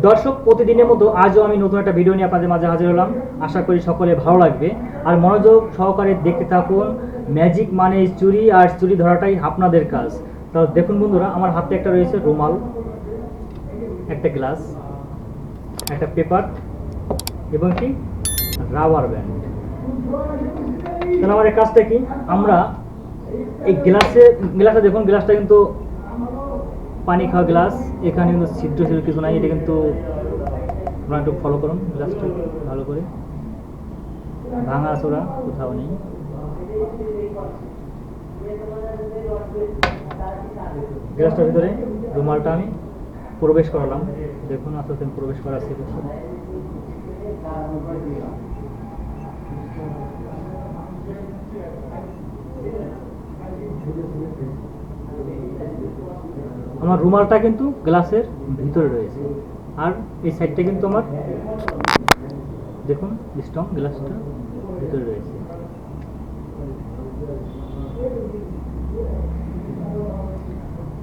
দর্শক, প্রতিদিনের মতো আজও আমি নতুন একটা ভিডিও নিয়ে আপনাদের মাঝে হাজির হলাম। আশা করি সকলে ভালো লাগবে আর মনোযোগ সহকারে দেখতে থাকুন। ম্যাজিক মানে চুরি, আর চুরি ধরাটাই আপনাদের কাজ। তো দেখুন বন্ধুরা, আমার হাতে একটা রয়েছে রুমাল, একটা গ্লাস, একটা পেপার এবং কি রাবার ব্যান্ড। তাহলে আমাদের কাজটা কি? আমরা এই গ্লাসটা দেখুন, গ্লাসটা কিন্তু পানি খাওয়া গ্লাস। এখানে কিন্তু ছিদ্র ছিল কিছু নাই। এটা কিন্তু আপনারা একটু ফলো করুন। গ্লাসটা ভালো করে, ভাঙা চোরা কোথাও নেই। গ্লাসটার ভিতরে রুমালটা আমি প্রবেশ করালাম। দেখুন আস্তে আস্তে প্রবেশ করাচ্ছি। আমার রুমালটা কিন্তু গ্লাসের ভিতরে রয়েছে, আর এই সাইডটা কিন্তু আমার দেখুন স্ট্রং গ্লাসটা ভিতরে রয়েছে।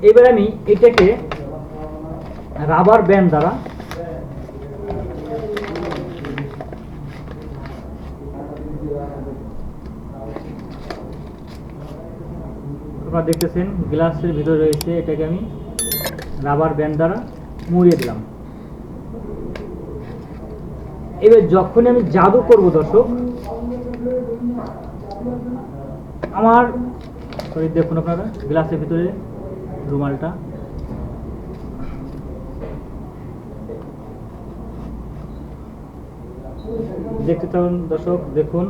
এবার আমি এটাকে রাবার ব্যান্ড দ্বারা আপনারা দেখতেছেন গ্লাসের ভিতরে রয়েছে, এটাকে আমি রাবার ব্যান্ড দ্বারা মুড়িয়ে দিলাম। এবার যখন আমি জাদু করব দর্শক, আমার দেখুন আপনারা গ্লাসের ভিতরে রুমালটা দেখতে থাকুন দর্শক। দেখুন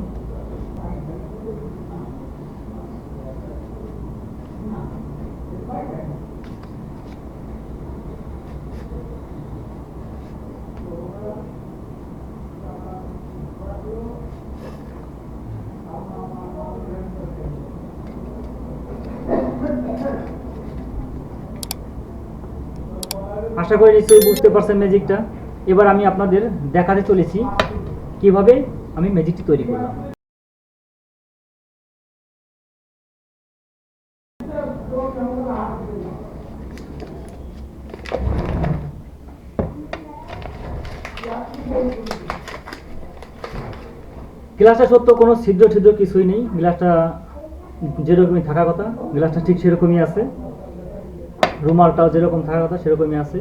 আশা করি নিশ্চয়ই বুঝতে পারছেন ম্যাজিকটা। এবার আমি আপনাদের দেখাতে চলেছি কিভাবে আমি ম্যাজিকটি তৈরি করলাম। গ্লাসটা সত্য কোনো ছিদ্র ছিদ্র কিছুই নেই। গ্লাসটা যেরকমই থাকার কথা, গ্লাসটা ঠিক সেরকমই আছে। রুমালটাও যেরকম থাকার কথা সেরকমই আছে।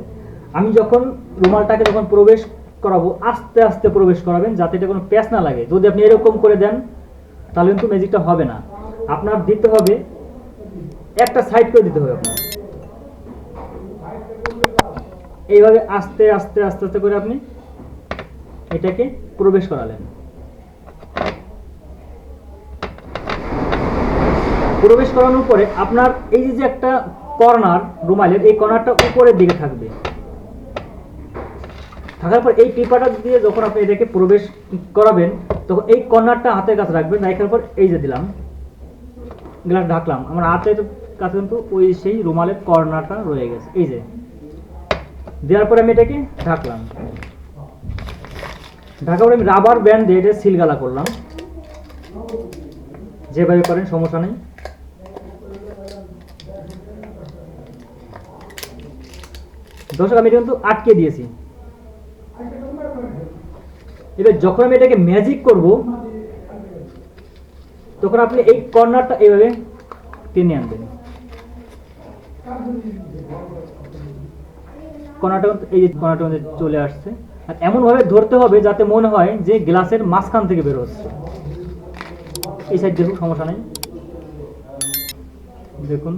আমি যখন রুমালটাকে যখন প্রবেশ করাবো, আস্তে আস্তে প্রবেশ করাবেন যাতে এটা কোনো প্যাঁচ না লাগে। যদি আপনি এরকম করে দেন তাহলে কিন্তু ম্যাজিকটা হবে না। আপনার দিতে হবে একটা সাইড করে দিতে হবে আপনার। এইভাবে আস্তে আস্তে আস্তে আস্তে করে আপনি এটাকে প্রবেশ করালেন। প্রবেশ করানোর পরে আপনার এই যে একটা কর্নার রুমালের, এই কর্নারটা উপরের দিকে থাকবে। থাকার পর এই পেপারটা দিয়ে যখন আপনি এটাকে প্রবেশ করাবেন, তখন এই কর্নারটা হাতের কাছে রাখবেন। রাখার পর এই যে দিলাম, গ্লাস ঢাকলাম। আমার হাতের কাছে কিন্তু ওই সেই রুমালের কর্নারটা রয়ে গেছে। এই যে দেওয়ার পরে আমি এটাকে ঢাকলাম। ঢাকার পরে আমি রাবার ব্যান্ড দিয়ে এটা সিলগালা করলাম। যেভাবে করেন সমস্যা নেই। দর্শক, আমি এটা কিন্তু আটকে দিয়েছি। এবার যখন আমি এটাকে ম্যাজিক করব, তখন আপনি এই কর্নারটা এইভাবে টেনে আনবেন। কর্নারটা এই যে কর্নারটা চলে আসছে, আর এমন ভাবে ধরতে হবে যাতে মনে হয় যে গ্লাসের মাঝখান থেকে বের হচ্ছে। এই সাইড দেখুন, সমস্যা নেই। দেখুন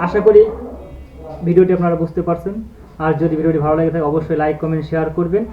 আশা করি ভিডিওটি আপনারা বুঝতে পারছেন। আর যদি ভিডিওটি ভালো লাগে থাকে অবশ্যই লাইক, কমেন্ট, শেয়ার করবেন।